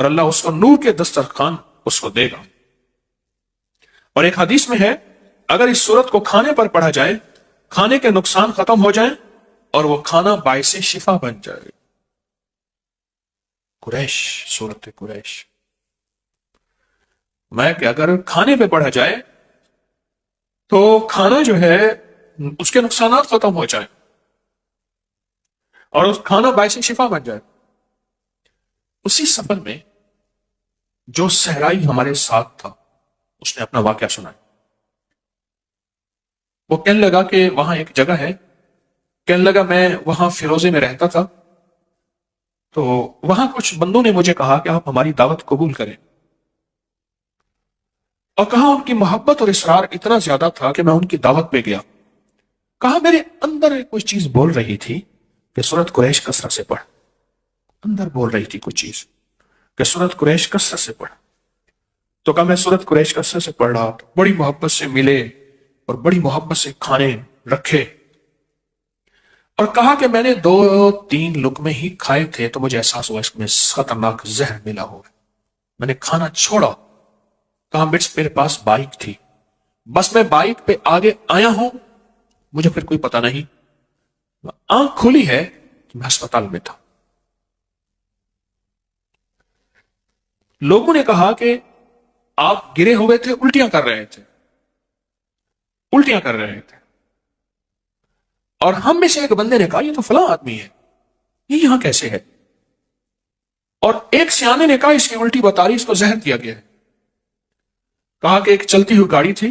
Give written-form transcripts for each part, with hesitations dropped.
اور اللہ اس کو نور کے دسترخوان اس کو دے گا۔ اور ایک حدیث میں ہے اگر اس سورت کو کھانے پر پڑھا جائے کھانے کے نقصان ختم ہو جائیں اور وہ کھانا باعث شفا بن جائے۔ قریش، سورت قریش میں کہ اگر کھانے پہ پڑھا جائے تو کھانا جو ہے اس کے نقصانات ختم ہو جائیں اور اس کھانا باعث شفا بن جائے۔ اسی سفر میں جو صحرائی ہمارے ساتھ تھا اس نے اپنا واقعہ سنایا۔ وہ کہنے لگا کہ وہاں ایک جگہ ہے، کہنے لگا میں وہاں فیروزے میں رہتا تھا، تو وہاں کچھ بندوں نے مجھے کہا کہ آپ ہماری دعوت قبول کریں، اور کہا ان کی محبت اور اصرار اتنا زیادہ تھا کہ میں ان کی دعوت پہ گیا۔ کہا میرے اندر کوئی چیز بول رہی تھی کہ سورت قریش کثرت سے پڑھ، اندر بول رہی تھی کچھ چیز کہ سورت قریش کثرت سے پڑھ۔ تو کہا میں سورت قریش کثرت سے پڑھ رہا، بڑی محبت سے ملے اور بڑی محبت سے کھانے رکھے، اور کہا کہ میں نے 2-3 لقمے ہی کھائے تھے تو مجھے احساس ہوا اس میں خطرناک زہر ملا ہوا، میں نے کھانا چھوڑا۔ کہا میرے پاس بائک تھی، بس میں بائک پہ آگے آیا ہوں، مجھے پھر کوئی پتہ نہیں، آنکھ کھلی ہے کہ میں ہسپتال میں تھا۔ لوگوں نے کہا کہ آپ گرے ہوئے تھے، الٹیاں کر رہے تھے، الٹیاں کر رہے تھے، اور ہم میں سے ایک بندے نے کہا یہ تو فلاں آدمی ہے، یہ یہاں کیسے ہے؟ اور ایک سیانے نے کہا اس کی الٹی بتا رہی، اس کو زہر دیا گیا ہے۔ کہا کہ ایک چلتی ہوئی گاڑی تھی،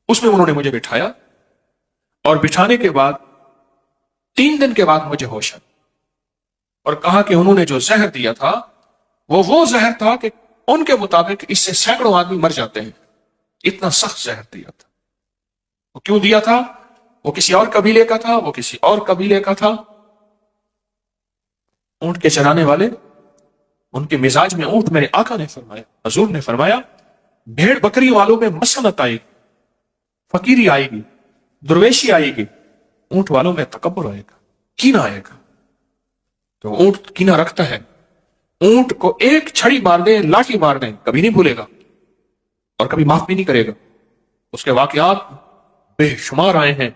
اس میں انہوں نے مجھے بٹھایا، اور بٹھانے کے بعد 3 دن کے بعد مجھے ہوش آیا، اور کہا کہ انہوں نے جو زہر دیا تھا وہ زہر تھا کہ ان کے مطابق اس سے سینکڑوں آدمی مر جاتے ہیں، اتنا سخت زہر دیا تھا۔ وہ کیوں دیا تھا؟ وہ کسی اور قبیلے کا تھا، وہ کسی اور قبیلے کا تھا۔ اونٹ کے چرانے والے، ان کے مزاج میں اونٹ، میرے آقا نے فرمایا، حضور نے فرمایا بھیڑ بکری والوں میں مسنت آئے گی، فقیری آئے گی، درویشی آئے گی، اونٹ والوں میں تکبر آئے گا، کینہ آئے گا۔ تو اونٹ کینہ رکھتا ہے، اونٹ کو ایک چھڑی مار دیں، لاٹھی مار دیں، کبھی نہیں بھولے گا اور کبھی معاف بھی نہیں کرے گا۔ اس کے واقعات بے شمار آئے ہیں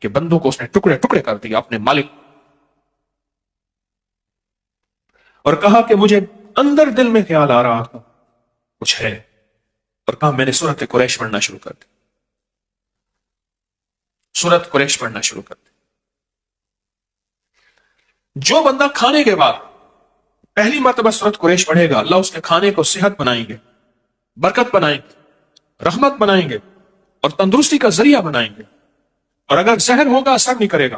کہ بندوں کو اس نے ٹکڑے ٹکڑے کر دیا اپنے مالک۔ اور کہا کہ مجھے اندر دل میں خیال آ رہا تھا کچھ ہے، اور کہا میں نے سورت قریش پڑھنا شروع کر دی، سورت قریش پڑھنا شروع کر دی۔ جو بندہ کھانے کے بعد پہلی مرتبہ سورت قریش پڑھے گا، اللہ اس کے کھانے کو صحت بنائیں گے، برکت بنائیں گے، رحمت بنائیں گے، اور تندرستی کا ذریعہ بنائیں گے۔ اور اگر زہر ہوگا اثر نہیں کرے گا،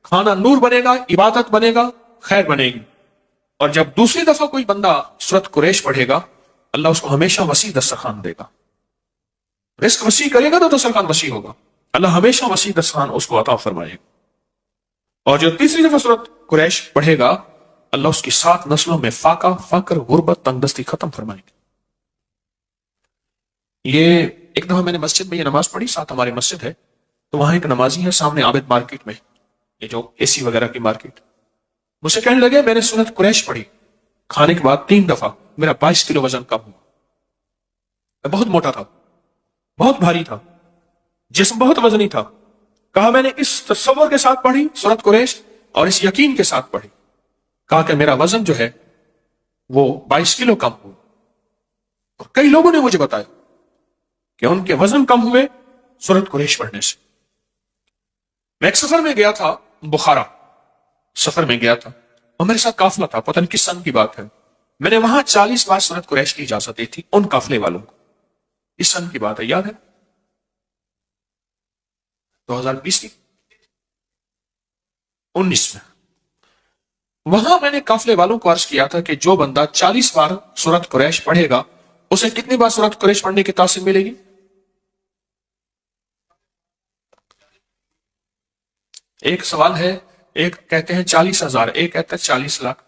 کھانا نور بنے گا، عبادت بنے گا، خیر بنے گی۔ اور جب دوسری دفعہ کوئی بندہ سورت قریش پڑھے گا، اللہ اس کو ہمیشہ وسیع دسترخوان دے گا، رزق وسیع کرے گا تو دسترخوان وسیع ہوگا، اللہ ہمیشہ وسیع دسترخوان اس کو عطا فرمائے گا۔ اور جو تیسری دفعہ سورت قریش پڑھے گا، اللہ اس کی 7 نسلوں میں فاقہ، فقر، غربت، تنگ دستی ختم فرمائے گا۔ یہ ایک دفعہ میں نے مسجد میں یہ نماز پڑھی، ساتھ ہماری مسجد ہے، تو وہاں ایک نمازی ہے سامنے عابد مارکیٹ میں، یہ جو اے سی وغیرہ کی مارکیٹ، مجھ سے کہنے لگے میں نے سورت قریش پڑھی کھانے کے بعد 3 دفعہ، میرا 22 کلو وزن کم ہوا، میں بہت موٹا تھا، بہت بھاری تھا، جسم بہت وزنی تھا۔ کہا میں نے اس تصور کے ساتھ پڑھی سورت قریش اور اس یقین کے ساتھ پڑھی، کہا کہ میرا وزن جو ہے وہ 22 کلو کم ہوا۔ اور کئی لوگوں نے مجھے بتایا کہ ان کے وزن کم ہوئے سورت قریش پڑھنے سے۔ میں ایک سفر میں گیا تھا، بخارا سفر میں گیا تھا، اور میرے ساتھ قافلہ تھا، پتہ نہیں کس سن کی بات ہے، میں نے وہاں 40 بار سورت قریش کی اجازت دی تھی ان قافلے والوں کو، اس سن کی بات ہے، یاد ہے 2020 کی 19 میں۔ وہاں میں نے قافلے والوں کو عرض کیا تھا کہ جو بندہ 40 بار سورت قریش پڑھے گا اسے کتنی بار سورت قریش پڑھنے کی تاثیر ملے گی؟ ایک سوال ہے، ایک کہتے ہیں 40,000، ایک کہتا ہے 40 لاکھ۔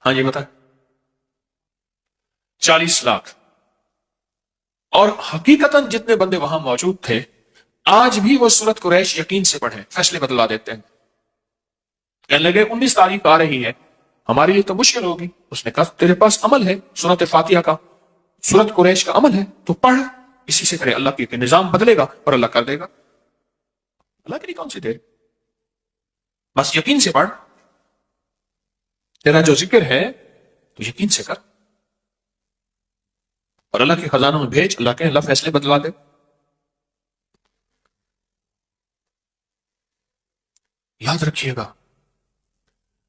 ہاں جی بتائیں، 40 لاکھ۔ اور حقیقتاً جتنے بندے وہاں موجود تھے آج بھی وہ سورت قریش یقین سے پڑھیں، فیصلے بدلا دیتے ہیں۔ کہنے لگے 19 تاریخ آ رہی ہے، ہمارے لیے تو مشکل ہوگی. اس نے کہا تیرے پاس عمل ہے، سورت فاتحہ کا، سورت قریش کا عمل ہے، تو پڑھ، اسی سے کرے، اللہ کے نظام بدلے گا اور اللہ کر دے گا. اللہ کے لیے کون سی دیر، بس یقین سے پڑھ، تیرا جو ذکر ہے تو یقین سے کر، اور اللہ کے خزانوں میں بھیج، اللہ کے، اللہ فیصلے بدلوا دے. یاد رکھیے گا،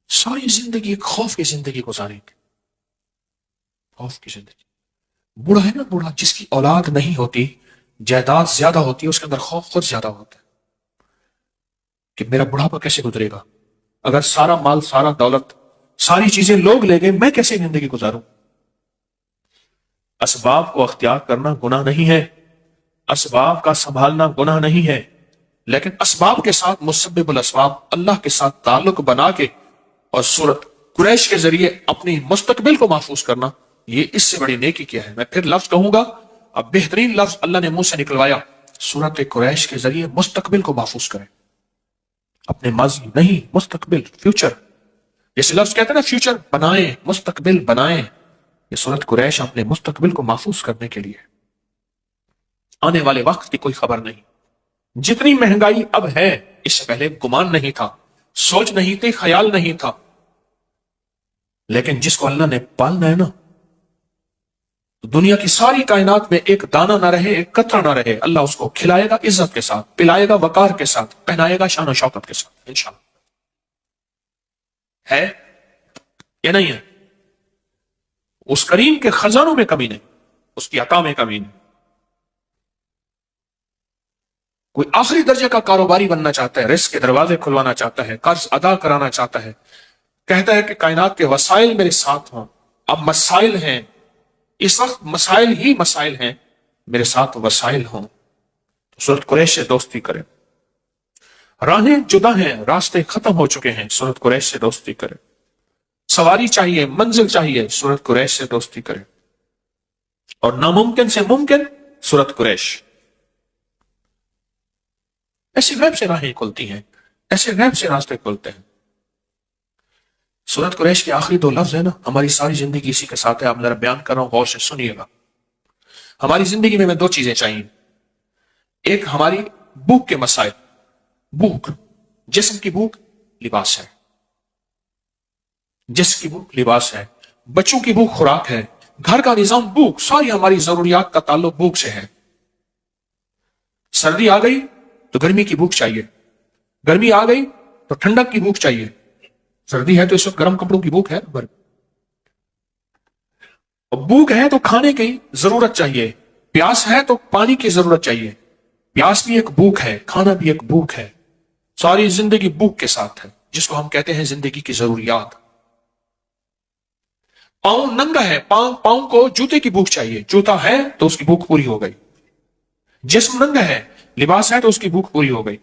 ساری زندگی ایک خوف کی زندگی گزاریں گے، خوف کی زندگی. بوڑھا ہے نا، بوڑھا جس کی اولاد نہیں ہوتی، جائیداد زیادہ ہوتی ہے، اس کے اندر خوف خود زیادہ ہوتا ہے کہ میرا بڑھاپا کیسے گزرے گا، اگر سارا مال، سارا دولت، ساری چیزیں لوگ لے گئے، میں کیسے زندگی گزاروں. اسباب کو اختیار کرنا گناہ نہیں ہے، اسباب کا سنبھالنا گناہ نہیں ہے، لیکن اسباب کے ساتھ مسبب الاسباب، اللہ کے ساتھ تعلق بنا کے اور سورت قریش کے ذریعے اپنی مستقبل کو محفوظ کرنا، یہ اس سے بڑی نیکی کیا ہے. میں پھر لفظ کہوں گا، اب بہترین لفظ اللہ نے منہ سے نکلوایا، سورت قریش کے ذریعے مستقبل کو محفوظ کریں، اپنے ماضی نہیں، مستقبل، فیوچر. جیسے لفظ کہتے ہیں نا فیوچر بنائیں، مستقبل بنائیں، یہ سورت قریش اپنے مستقبل کو محفوظ کرنے کے لیے. آنے والے وقت کی کوئی خبر نہیں. جتنی مہنگائی اب ہے، اس سے پہلے گمان نہیں تھا، سوچ نہیں تھی، خیال نہیں تھا. لیکن جس کو اللہ نے پالنا ہے نا، دنیا کی ساری کائنات میں ایک دانہ نہ رہے، ایک قطرہ نہ رہے، اللہ اس کو کھلائے گا عزت کے ساتھ، پلائے گا وقار کے ساتھ، پہنائے گا شان و شوکت کے ساتھ، انشاءاللہ. ہے یا نہیں ہے؟ اس کریم کے خزانوں میں کمی نہیں، اس کی عطا میں کمی نہیں. کوئی آخری درجے کا کاروباری بننا چاہتا ہے، رزق کے دروازے کھلوانا چاہتا ہے، قرض ادا کرانا چاہتا ہے، کہتا ہے کہ کائنات کے وسائل میرے ساتھ ہوں. اب مسائل ہیں، اس وقت مسائل ہی مسائل ہیں، میرے ساتھ وسائل ہوں، تو سورت قریش سے دوستی کرے. راہیں جدا ہیں، راستے ختم ہو چکے ہیں، سورت قریش سے دوستی کرے. سواری چاہیے، منزل چاہیے، سورت قریش سے دوستی کرے. اور ناممکن سے ممکن، سورت قریش. ایسے غیب سے راہیں کھلتی ہیں، ایسے غیب سے راستے کھلتے ہیں. سورت قریش کے آخری 2 لفظ ہیں نا، ہماری ساری زندگی اسی کے ساتھ ہے. آپ ذرا بیان کر رہا ہوں، غور سے سنیے گا. ہماری زندگی میں 2 چیزیں چاہیے. ایک ہماری بھوک کے مسائل، بھوک، جسم کی بھوک، لباس ہے. جسم کی بھوک لباس ہے، بچوں کی بھوک خوراک ہے، گھر کا نظام بھوک، ساری ہماری ضروریات کا تعلق بھوک سے ہے. سردی آ گئی تو گرمی کی بھوک چاہیے، گرمی آ گئی تو ٹھنڈک کی بھوک چاہیے. سردی ہے تو اس وقت گرم کپڑوں کی بھوک ہے، بھوک ہے تو کھانے کی ضرورت چاہیے، پیاس ہے تو پانی کی ضرورت چاہیے. پیاس بھی ایک بھوک ہے، کھانا بھی ایک بھوک ہے. ساری زندگی بھوک کے ساتھ ہے، جس کو ہم کہتے ہیں زندگی کی ضروریات. پاؤں ننگا ہے، پاؤں کو جوتے کی بھوک چاہیے، جوتا ہے تو اس کی بھوک پوری ہو گئی. جسم ننگا ہے، لباس ہے تو اس کی بھوک پوری ہو گئی.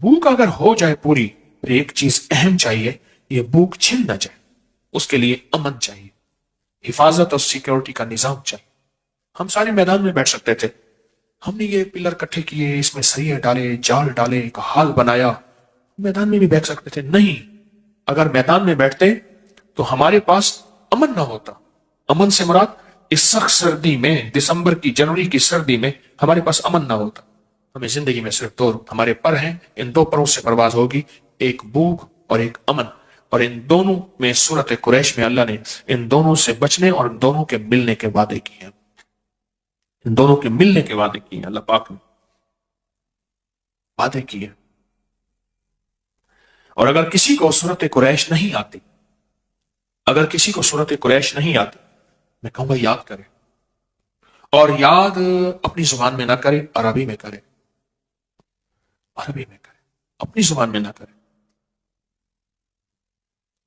بھوک اگر ہو جائے پوری، پھر ایک چیز اہم چاہیے، یہ بھوک چھن نہ جائے. اس کے لیے امن چاہیے، حفاظت اور سیکیورٹی کا نظام چاہیے. ہم سارے میدان میں بیٹھ سکتے تھے، ہم نے یہ پلر کٹھے کیے، اس میں سریے ڈالے، جال ڈالے، ایک حال بنایا، میدان میں بھی بیٹھ سکتے تھے. نہیں، اگر میدان میں بیٹھتے تو ہمارے پاس امن نہ ہوتا. امن سے مراد اس سخت سردی میں، دسمبر کی، جنوری کی سردی میں ہمارے پاس امن نہ ہوتا. ہمیں زندگی میں صرف 2 ہمارے پر ہیں، ان 2 پروں سے پرواز ہوگی، ایک بھوک اور ایک امن. اور ان دونوں میں سورت قریش میں اللہ نے ان دونوں سے بچنے اور ان دونوں کے ملنے کے وعدے کیے ہیں. ان دونوں کے ملنے کے وعدے کیے ہیں، اللہ پاک نے وعدے کیے. اور اگر کسی کو سورت قریش نہیں آتی، اگر کسی کو سورت قریش نہیں آتی، میں کہوں گا یاد کرے. اور یاد اپنی زبان میں نہ کرے، عربی میں کرے، عربی میں کرے، اپنی زبان میں نہ کرے.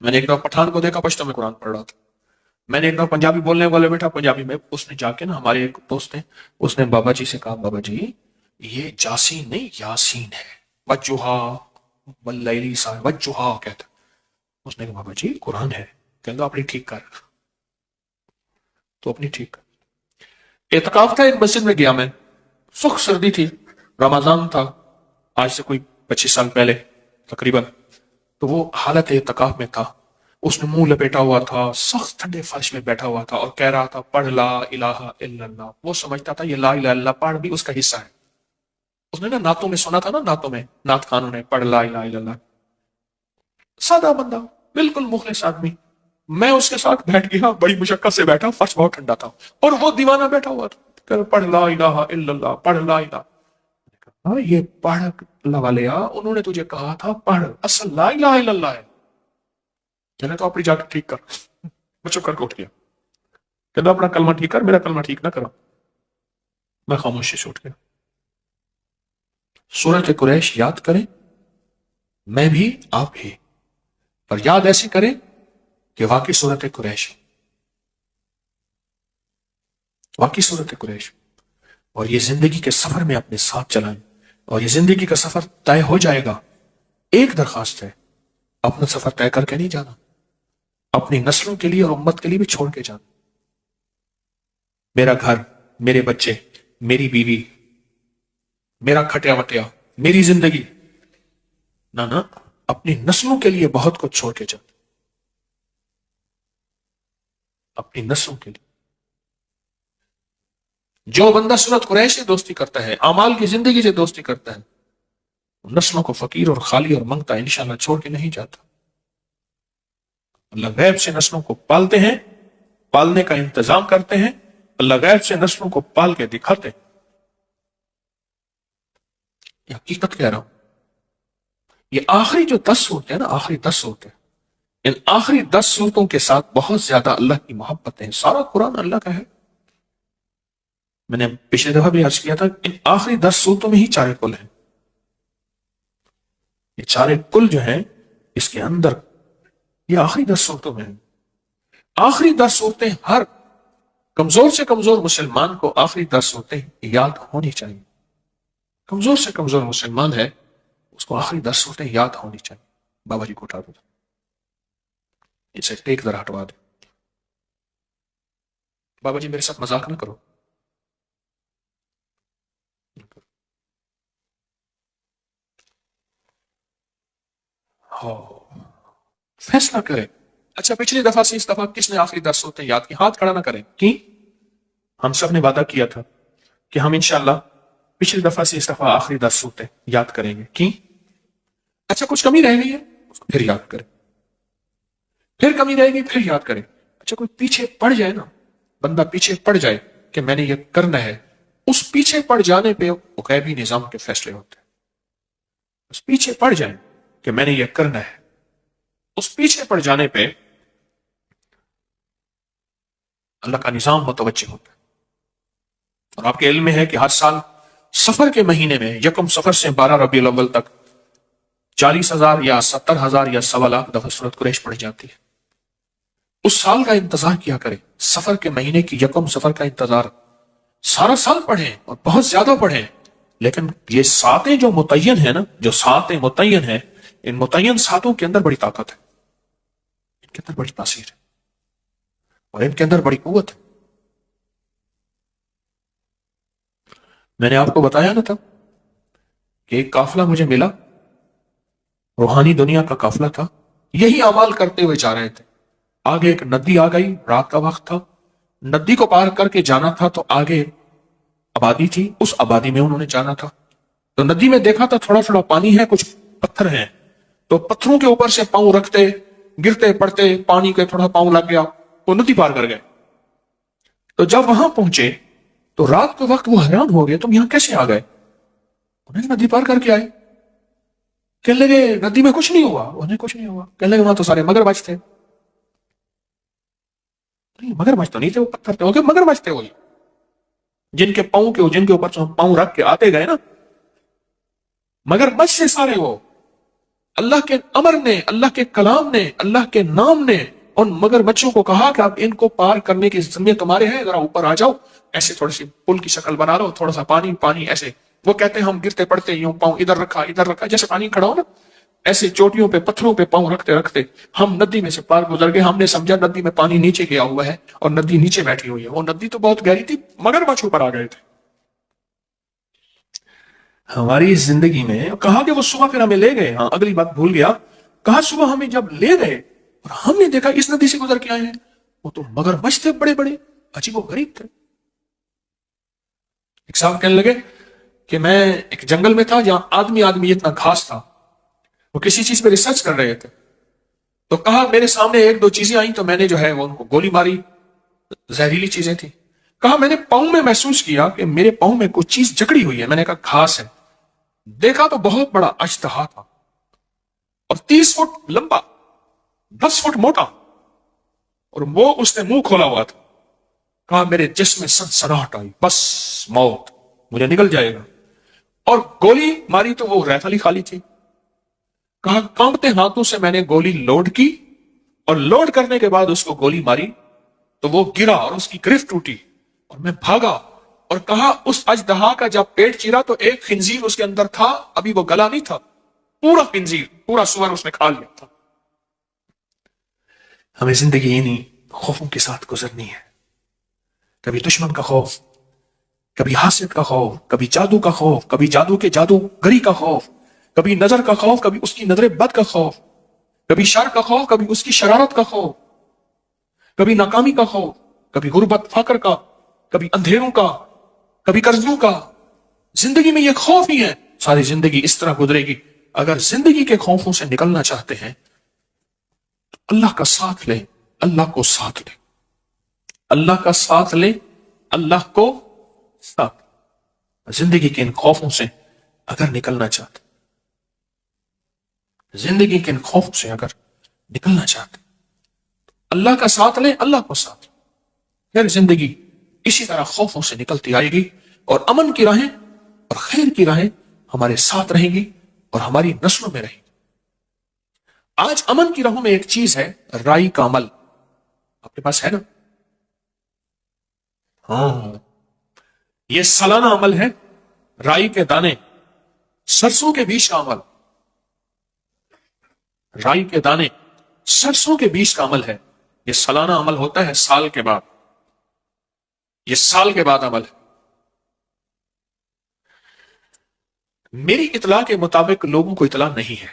میں نے ایک دفعہ پٹھان کو دیکھا پشتو میں قرآن پڑھ رہا تھا. میں نے ایک دفعہ پنجابی بولنے والے بیٹھا پنجابی میں، اس نے جا کے نا، ہمارے ایک دوست ہیں، اس نے بابا جی سے کہا، بابا جی یہ جاسین نہیں یاسین ہے، وجہا واللیلی سا وجہا کہتا. اس نے کہا بابا جی قرآن ہے. کہتا اپنی ٹھیک کر، تو اپنی ٹھیک کر. اعتکاف تھا، ایک مسجد میں گیا میں، سخت سردی تھی، رمضان تھا، آج سے کوئی 25 سال پہلے تقریباً. تو وہ حالت اعتکاف میں تھا، اس نے منہ لپیٹا ہوا تھا، سخت ٹھنڈے فرش میں بیٹھا ہوا تھا اور کہہ رہا تھا پڑھ لا الہ الا اللہ۔ وہ سمجھتا تھا یہ لا الہ الا اللہ پڑھ بھی اس کا حصہ ہے۔ اس نے نا نعتوں میں سنا تھا، نا نعتوں میں نعت خانوں نے پڑھ لا الہ الا اللہ، سادہ بندہ بالکل مخلص آدمی۔ میں اس کے ساتھ بیٹھ گیا، بڑی مشقت سے بیٹھا، فرش بہت ٹھنڈا تھا اور وہ دیوانہ بیٹھا ہوا تھا کہ پڑھ لا الہ الا اللہ، پڑھ لا الہ۔ ہاں یہ پڑھ لوا لیا، انہوں نے تجھے کہا تھا پڑھ، اصل لا الہ الا اللہ ہے۔ کہنے تو اپنی جا کے ٹھیک کر۔ میں چپ کر کے اٹھ گیا، کہنا اپنا کلمہ ٹھیک کر، میرا کلمہ ٹھیک نہ کرا۔ میں خاموشی سے اٹھ گیا۔ سورۃ قریش یاد کریں، میں بھی آپ بھی، پر یاد ایسی کریں کہ واقعی سورۃ قریش، واقعی سورۃ قریش، اور یہ زندگی کے سفر میں اپنے ساتھ چلائیں، اور یہ زندگی کا سفر طے ہو جائے گا۔ ایک درخواست ہے، اپنا سفر طے کر کے نہیں جانا، اپنی نسلوں کے لیے اور امت کے لیے بھی چھوڑ کے جانا۔ میرا گھر، میرے بچے، میری بیوی، میرا کھٹیا وٹیا، میری زندگی، نہ اپنی نسلوں کے لیے بہت کچھ چھوڑ کے جانا، اپنی نسلوں کے لیے۔ جو بندہ سورۃ قریش سے دوستی کرتا ہے، اعمال کی زندگی سے دوستی کرتا ہے، نسلوں کو فقیر اور خالی اور منگتا انشاءاللہ چھوڑ کے نہیں جاتا۔ اللہ غیب سے نسلوں کو پالتے ہیں، پالنے کا انتظام کرتے ہیں، اللہ غیب سے نسلوں کو پال کے دکھاتے ہیں۔ یہ حقیقت کہہ رہا ہوں۔ یہ آخری جو 10 صورتیں ہیں نا، آخری 10 صورتیں، ان آخری 10 صورتوں کے ساتھ بہت زیادہ اللہ کی محبت ہے۔ سارا قرآن اللہ کا ہے۔ میں نے پچھلے دفعہ بھی عرض کیا تھا، ان آخری 10 صورتوں میں ہی چارے کل ہیں۔ یہ چارے کل جو ہیں اس کے اندر، یہ آخری 10 صورتوں میں ہیں۔ آخری 10 صورتیں ہر کمزور سے کمزور مسلمان کو آخری 10 صورتیں یاد ہونی چاہیے۔ کمزور سے کمزور مسلمان ہے، اس کو آخری 10 صورتیں یاد ہونی چاہیے۔ بابا جی کو اٹھا دو، اسے ٹیک ذرا ہٹوا دے۔ بابا جی میرے ساتھ مذاق نہ کرو۔ فیصلہ کرے۔ اچھا پچھلی دفعہ سے اس دفعہ کس نے آخری 10 صورتیں یاد کی؟ ہاتھ کھڑا نہ کریں۔ کی ہم سب نے وعدہ کیا تھا کہ ہم انشاءاللہ پچھلی دفعہ سے اس دفعہ آخری 10 صورتیں یاد کریں گے۔ کی اچھا کچھ کمی رہ گئی ہے اس کو پھر یاد کریں، پھر کمی رہے گی پھر یاد کریں۔ اچھا کوئی پیچھے پڑ جائے نا، بندہ پیچھے پڑ جائے کہ میں نے یہ کرنا ہے، اس پیچھے پڑ جانے پہ غیبی نظام کے فیصلے ہوتے ہیں۔ اس پیچھے پڑ جائیں کہ میں نے یہ کرنا ہے، اس پیچھے پڑ جانے پہ اللہ کا نظام متوجہ ہوتا ہے۔ اور آپ کے علم میں ہے کہ ہر سال سفر کے مہینے میں یکم سفر سے 12 ربیع الاول تک 40,000 یا 70,000 یا 1.25 دفعہ سورۃ قریش پڑھی جاتی ہے۔ اس سال کا انتظار کیا کریں، سفر کے مہینے کی یکم سفر کا انتظار سارا سال پڑھیں اور بہت زیادہ پڑھیں، لیکن یہ ساتیں جو متعین ہیں نا، جو ساتیں متعین ہیں، ان متعین ساتوں کے اندر بڑی طاقت ہے، ان کے اندر بڑی تاثیر ہے اور ان کے اندر بڑی قوت ہے۔ میں نے آپ کو بتایا نا تھا کہ ایک قافلہ مجھے ملا، روحانی دنیا کا قافلہ تھا، یہی اعمال کرتے ہوئے جا رہے تھے۔ آگے ایک ندی آ گئی، رات کا وقت تھا، ندی کو پار کر کے جانا تھا تو آگے آبادی تھی، اس آبادی میں انہوں نے جانا تھا۔ تو ندی میں دیکھا تھا تھوڑا تھوڑا پانی ہے، کچھ پتھر ہیں، تو پتھروں کے اوپر سے پاؤں رکھتے، گرتے پڑتے، پانی کے تھوڑا پاؤں لگ گیا، وہ ندی پار کر گئے۔ تو جب وہاں پہنچے تو رات کے وقت وہ حیران ہو گئے، تم یہاں کیسے آ گئے؟ انہیں ندی پار کر کے آئے۔ کہنے لگے ندی میں کچھ نہیں ہوا، انہیں کچھ نہیں ہوا۔ کہنے لگے وہاں تو سارے مگرمچھ تھے۔ مگرمچھ تو نہیں تھے، وہ پتھر تھے، مگرمچھ تھے وہی جن کے پاؤں کے، جن کے اوپر سے ہم پاؤں رکھ کے آتے گئے نا، مگرمچھ سے سارے وہ۔ اللہ کے امر نے، اللہ کے کلام نے، اللہ کے نام نے ان مگرمچھوں کو کہا کہ اب ان کو پار کرنے کی ذمہ تمہارے ہیں، ذرا اوپر آ جاؤ، ایسے تھوڑی سی پل کی شکل بنا لو، تھوڑا سا پانی پانی ایسے۔ وہ کہتے ہیں ہم گرتے پڑتے یوں پاؤں ادھر رکھا جیسے پانی کھڑا ہو نا، ایسے چوٹیوں پہ پتھروں پہ پاؤں رکھتے رکھتے ہم ندی میں سے پار گزر گئے۔ ہم نے سمجھا ندی میں پانی نیچے گیا ہوا ہے اور ندی نیچے بیٹھی ہوئی ہے، وہ ندی تو بہت گہری تھی، مگرمچھ اوپر آ گئے تھے۔ ہماری زندگی میں کہا کہ وہ صبح پھر ہمیں لے گئے، ہاں اگلی بات بھول گیا کہا صبح ہمیں جب لے گئے اور ہم نے دیکھا اس ندی سے گزر کے آئے ہیں، وہ تو مگرمچھ تھے بڑے بڑے، عجیب و غریب تھے۔ ایک صاحب کہنے لگے کہ میں ایک جنگل میں تھا جہاں آدمی اتنا گھاس تھا، وہ کسی چیز پہ ریسرچ کر رہے تھے، تو کہا میرے سامنے ایک دو چیزیں آئیں تو میں نے جو ہے وہ ان کو گولی ماری، زہریلی چیزیں تھیں۔ کہا میں نے پاؤں میں محسوس کیا کہ میرے پاؤں میں کوئی چیز جکڑی ہوئی ہے، میں نے کہا گھاس ہے، دیکھا تو بہت بڑا اژدہا تھا اور 30 فٹ لمبا، 10 فٹ موٹا، اور وہ اس نے منہ کھولا ہوا تھا۔ کہا میرے جسم میں سنسناہٹ آئی، بس موت، مجھے نکل جائے گا، اور گولی ماری تو وہ رائفل ہی خالی تھی۔ کہا کانپتے ہاتھوں سے میں نے گولی لوڈ کی، اور لوڈ کرنے کے بعد اس کو گولی ماری تو وہ گرا اور اس کی گرفت ٹوٹی اور میں بھاگا، اور کہا اس اژدہا کا جب پیٹ چیرا تو ایک خنزیر اس کے اندر تھا، ابھی وہ گلا نہیں تھا، پورا خنزیر، پورا سور اس نے کھا لیا تھا۔ ہمیں زندگی انہی خوفوں کے ساتھ گزرنی ہے، کبھی دشمن کا خوف، کبھی حاسد کا خوف، کبھی جادو کا خوف، کبھی جادو کے جادوگری کا خوف، کبھی نظر کا خوف، کبھی اس کی نظر بد کا خوف، کبھی شر کا خوف، کبھی اس کی شرارت کا خوف، کبھی ناکامی کا خوف، کبھی غربت فقر کا، کبھی اندھیروں کا، کبھی قرضوں کا۔ زندگی میں یہ خوف ہی ہے، ساری زندگی اس طرح گزرے گی۔ اگر زندگی کے خوفوں سے نکلنا چاہتے ہیں تو اللہ کا ساتھ لیں، اللہ کو ساتھ لیں، اللہ کا ساتھ لیں، اللہ کو ساتھ لیں۔ زندگی کے ان خوفوں سے اگر نکلنا چاہتے، زندگی کے ان خوفوں سے اگر نکلنا چاہتے، اللہ کا ساتھ لیں، اللہ کو ساتھ لیں، پھر زندگی اسی طرح خوفوں سے نکلتی آئے گی، اور امن کی راہیں اور خیر کی راہیں ہمارے ساتھ رہیں گی اور ہماری نسلوں میں رہیں گی۔ آج امن کی راہوں میں ایک چیز ہے، رائی کا عمل۔ آپ کے پاس ہے نا؟ ہاں، یہ سالانہ عمل ہے، رائی کے دانے، سرسوں کے بیج کا عمل، رائی کے دانے، سرسوں کے بیج کا عمل ہے۔ یہ سالانہ عمل ہوتا ہے، سال کے بعد، یہ سال کے بعد عمل ہے۔ میری اطلاع کے مطابق لوگوں کو اطلاع نہیں ہے۔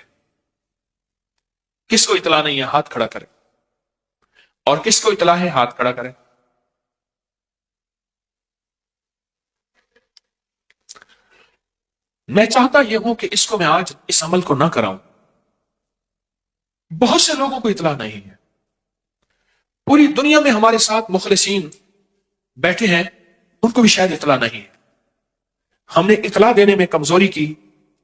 کس کو اطلاع نہیں ہے؟ ہاتھ کھڑا کرے۔ اور کس کو اطلاع ہے؟ ہاتھ کھڑا کرے۔ میں چاہتا یہ ہوں کہ اس کو میں آج اس عمل کو نہ کراؤں۔ بہت سے لوگوں کو اطلاع نہیں ہے، پوری دنیا میں ہمارے ساتھ مخلصین بیٹھے ہیں، ان کو بھی شاید اطلاع نہیں ہے۔ ہم نے اطلاع دینے میں کمزوری کی،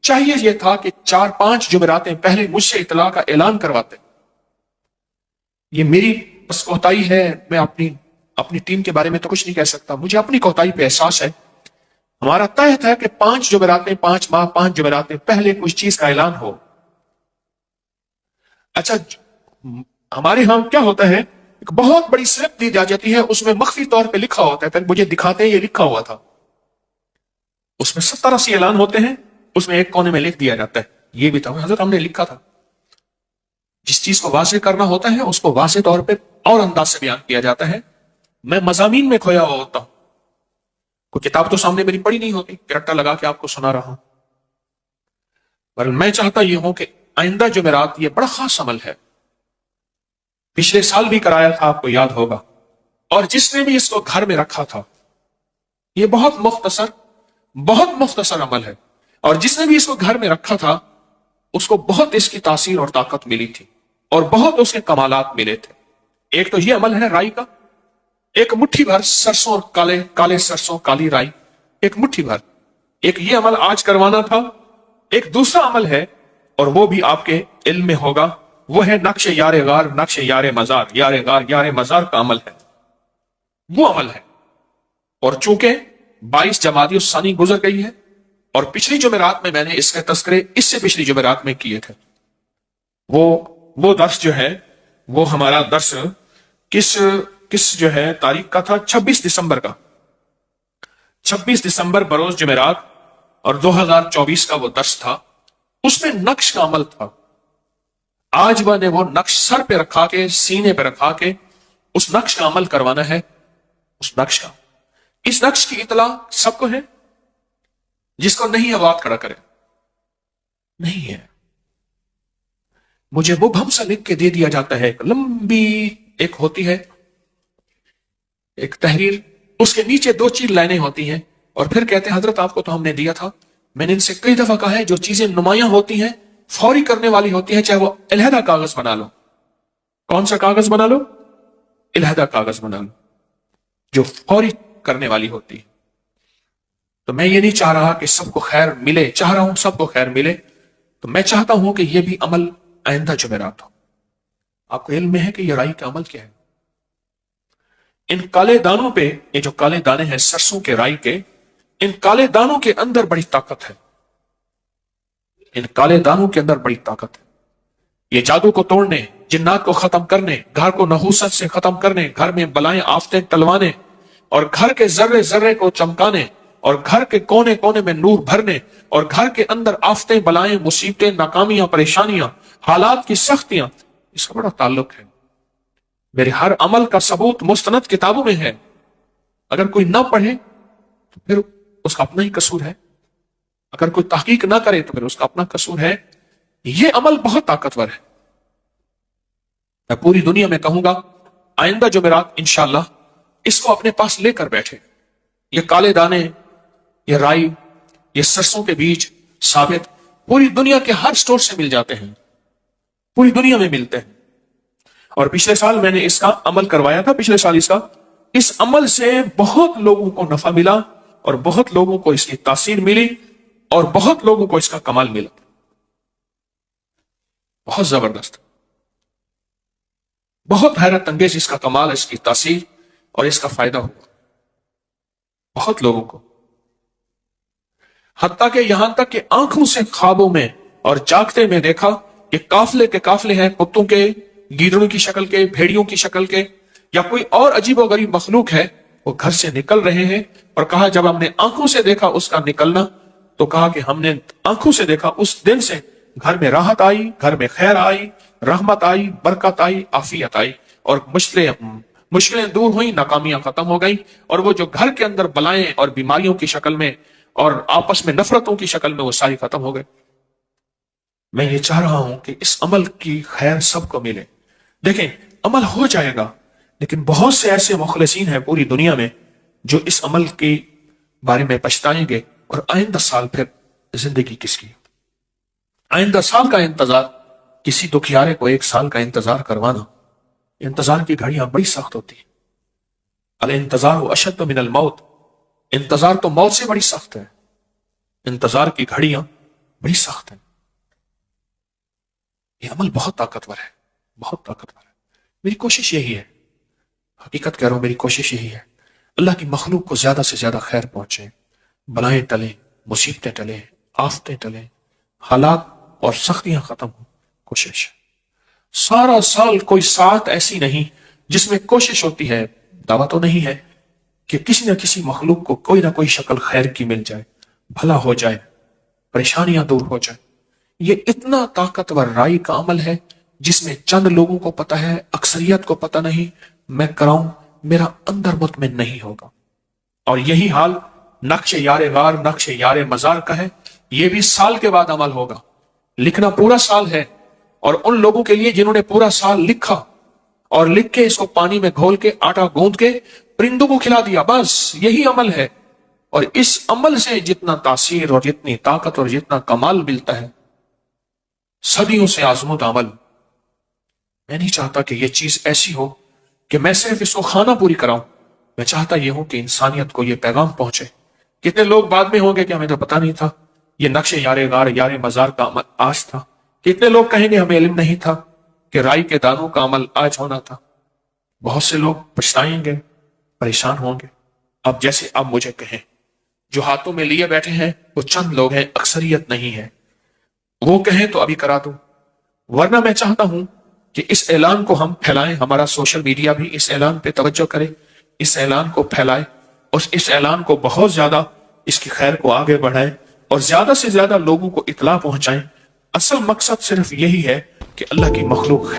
چاہیے یہ تھا کہ 4-5 جمعراتیں پہلے مجھ سے اطلاع کا اعلان کرواتے۔ یہ میری بس کوتاہی ہے، میں اپنی ٹیم کے بارے میں تو کچھ نہیں کہہ سکتا، مجھے اپنی کوتاہی پہ احساس ہے۔ ہمارا طے تھا کہ 5 جمعراتیں، 5 ماہ، 5 جمعراتیں پہلے کچھ چیز کا اعلان ہو۔ اچھا، ہمارے ہاں کیا ہوتا ہے، ایک بہت بڑی سلپ دی جاتی ہے، اس میں مخفی طور پہ لکھا ہوتا ہے، پھر مجھے دکھاتے ہیں یہ لکھا ہوا تھا۔ اس میں 70-80 اعلان ہوتے ہیں، اس میں ایک کونے میں لکھ دیا جاتا ہے یہ بھی تھا حضرت ہم نے لکھا تھا۔ جس چیز کو واضح کرنا ہوتا ہے اس کو واضح طور پہ اور انداز سے بیان کیا جاتا ہے۔ میں مضامین میں کھویا ہوا ہوتا ہوں، کوئی کتاب تو سامنے میری پڑھی نہیں ہوتی کہ رٹا لگا کے آپ کو سنا رہا ہوں، پر میں چاہتا یہ ہوں کہ آئندہ جمعرات یہ بڑا خاص عمل ہے، پچھلے سال بھی کرایا تھا، آپ کو یاد ہوگا، اور جس نے بھی اس کو گھر میں رکھا تھا، یہ بہت مختصر عمل ہے، اور جس نے بھی اس کو گھر میں رکھا تھا اس کو بہت اس کی تاثیر اور طاقت ملی تھی اور بہت اس کے کمالات ملے تھے۔ ایک تو یہ عمل ہے رائی کا، ایک مٹھی بھر سرسوں اور کالے سرسوں، کالی رائی، ایک مٹھی بھر، ایک یہ عمل آج کروانا تھا۔ ایک دوسرا عمل ہے اور وہ بھی آپ کے علم میں ہوگا، وہ ہے نقش یار غار، نقش یار مزار، یار غار یار مزار کا عمل ہے، وہ عمل ہے۔ اور چونکہ 22 جمادی الثانی گزر گئی ہے اور پچھلی جمعرات میں نے اس کے تذکرے اس سے پچھلی جمعرات میں کیے تھے، وہ درس جو ہے وہ ہمارا درس کس جو ہے تاریخ کا تھا، 26 دسمبر کا، 26 دسمبر بروز جمعرات، اور 2024 کا وہ درس تھا، اس میں نقش کا عمل تھا۔ آج میں نے وہ نقش سر پہ رکھا کے، سینے پہ رکھا کے اس نقش کا عمل کروانا ہے۔ اس نقش کی اطلاع سب کو ہے، جس کو نہیں ہے وہ ہاتھ کھڑا کرے۔ نہیں ہے، مجھے مبہم سا لکھ کے دے دیا جاتا ہے، ایک لمبی ایک ہوتی ہے ایک تحریر، اس کے نیچے 2 لائنیں ہوتی ہیں، اور پھر کہتے ہیں حضرت آپ کو تو ہم نے دیا تھا۔ میں نے ان سے کئی دفعہ کہا ہے جو چیزیں نمایاں ہوتی ہیں، فوری کرنے والی ہوتی ہیں، چاہے وہ علیحدہ کاغذ بنا لو۔ کون سا کاغذ بنا لو؟ علیحدہ کاغذ بنا لو، جو فوری کرنے والی ہوتی ہے۔ تو میں یہ نہیں چاہ رہا کہ سب کو خیر ملے، چاہ رہا ہوں سب کو خیر ملے، تو میں چاہتا ہوں کہ یہ بھی عمل آئندہ جمعرات ہو۔ آپ کو علم میں ہے کہ یہ رائی کا عمل کیا ہے؟ ان کالے دانوں پہ، یہ جو کالے دانے ہیں سرسوں کے، رائی کے، ان کالے دانوں کے اندر بڑی طاقت ہے، ان کالے دانوں کے اندر بڑی طاقت ہے۔ یہ جادو کو توڑنے، جنات کو ختم کرنے، گھر کو نحوست سے ختم کرنے، گھر میں بلائیں آفتیں ٹلوانے، اور گھر کے ذرے ذرے کو چمکانے، اور گھر کے کونے کونے میں نور بھرنے، اور گھر کے اندر آفتیں، بلائیں، مصیبتیں، ناکامیاں، پریشانیاں، حالات کی سختیاں، اس کا بڑا تعلق ہے۔ میرے ہر عمل کا ثبوت مستند کتابوں میں ہے۔ اگر کوئی نہ پڑھے تو پھر اس کا اپنا ہی قصور ہے، اگر کوئی تحقیق نہ کرے تو پھر اس کا اپنا قصور ہے۔ یہ عمل بہت طاقتور ہے۔ میں پوری دنیا میں کہوں گا آئندہ جمعرات انشاءاللہ اس کو اپنے پاس لے کر بیٹھے۔ یہ کالے دانے، یہ رائی، یہ سرسوں کے بیج ثابت پوری دنیا کے ہر سٹور سے مل جاتے ہیں، پوری دنیا میں ملتے ہیں۔ اور پچھلے سال میں نے اس کا عمل کروایا تھا، پچھلے سال اس عمل سے بہت لوگوں کو نفع ملا، اور بہت لوگوں کو اس کی تاثیر ملی، اور بہت لوگوں کو اس کا کمال ملا۔ بہت زبردست، بہت حیرت انگیز اس کا کمال، اس کی تاثیر اور اس کا فائدہ ہوا بہت لوگوں کو، حتیٰ کہ یہاں تک کہ آنکھوں سے خوابوں میں اور جاگتے میں دیکھا کہ قافلے کے قافلے ہیں، کتوں کے، گیدڑوں کی شکل کے، بھیڑیوں کی شکل کے، یا کوئی اور عجیب و غریب مخلوق ہے، وہ گھر سے نکل رہے ہیں۔ اور کہا جب ہم نے آنکھوں سے دیکھا اس کا نکلنا، تو کہا کہ ہم نے آنکھوں سے دیکھا، اس دن سے گھر میں راحت آئی، گھر میں خیر آئی، رحمت آئی، برکت آئی، عافیت آئی، اور مشکلیں دور ہوئیں، ناکامیاں ختم ہو گئیں، اور وہ جو گھر کے اندر بلائیں اور بیماریوں کی شکل میں اور آپس میں نفرتوں کی شکل میں وہ ساری ختم ہو گئے۔ میں یہ چاہ رہا ہوں کہ اس عمل کی خیر سب کو ملے۔ دیکھیں عمل ہو جائے گا، لیکن بہت سے ایسے مخلصین ہیں پوری دنیا میں جو اس عمل کے بارے میں پچھتائیں گے، اور آئندہ سال پھر زندگی کس کی؟ آئندہ سال کا انتظار، کسی دکھیارے کو 1 سال کا انتظار کروانا، انتظار کی گھڑیاں بڑی سخت ہوتی ہیں۔ الانتظار اشد من الموت، انتظار تو موت سے بڑی سخت ہے، انتظار کی گھڑیاں بڑی سخت ہیں۔ یہ عمل بہت طاقتور ہے، بہت طاقتور ہے۔ میری کوشش یہی ہے، حقیقت کہہ رہا ہوں، میری کوشش یہی ہے، اللہ کی مخلوق کو زیادہ سے زیادہ خیر پہنچے، بلائیں ٹلیں، مصیبتیں ٹلیں، آفتیں ٹلیں، حالات اور سختیاں ختم ہوں۔ کوشش سارا سال کوئی ساعت ایسی نہیں جس میں کوشش ہوتی ہے، دعویٰ تو نہیں ہے کہ کسی نہ کسی مخلوق کو کوئی نہ کوئی شکل خیر کی مل جائے، بھلا ہو جائے، پریشانیاں دور ہو جائے۔ یہ اتنا طاقتور رائی کا عمل ہے جس میں چند لوگوں کو پتہ ہے، اکثریت کو پتہ نہیں۔ میں کراؤں، میرا اندر مطمئن نہیں ہوگا۔ اور یہی حال نقش یار غار، نقش یار مزار کا ہے۔ یہ بھی سال کے بعد عمل ہوگا، لکھنا پورا سال ہے، اور ان لوگوں کے لیے جنہوں نے پورا سال لکھا اور لکھ کے اس کو پانی میں گھول کے آٹا گوندھ کے پرندوں کو کھلا دیا، بس یہی عمل ہے۔ اور اس عمل سے جتنا تاثیر اور جتنی طاقت اور جتنا کمال ملتا ہے، صدیوں سے آزمود عمل۔ میں نہیں چاہتا کہ یہ چیز ایسی ہو کہ میں صرف اس کو خانہ پوری کراؤں، میں چاہتا یہ ہوں کہ انسانیت کو یہ پیغام پہنچے۔ کتنے لوگ بعد میں ہوں گے کہ ہمیں تو پتہ نہیں تھا یہ نقش یار غار، یار مزار کا عمل آج تھا۔ کتنے لوگ کہیں گے ہمیں علم نہیں تھا کہ رائی کے دانوں کا عمل آج ہونا تھا۔ بہت سے لوگ پچھتائیں گے، پریشان ہوں گے۔ اب جیسے اب مجھے کہیں، جو ہاتھوں میں لیے بیٹھے ہیں وہ چند لوگ ہیں، اکثریت نہیں ہے، وہ کہیں تو ابھی کرا دوں، ورنہ میں چاہتا ہوں کہ اس اعلان کو ہم پھیلائیں، ہمارا سوشل میڈیا بھی اس اعلان پہ توجہ کرے، اس اعلان کو پھیلائے، اور اس اعلان کو بہت زیادہ اس کی خیر کو آگے بڑھائیں، اور زیادہ سے زیادہ لوگوں کو اطلاع پہنچائیں۔ اصل مقصد صرف یہی ہے کہ اللہ کی مخلوق ہے۔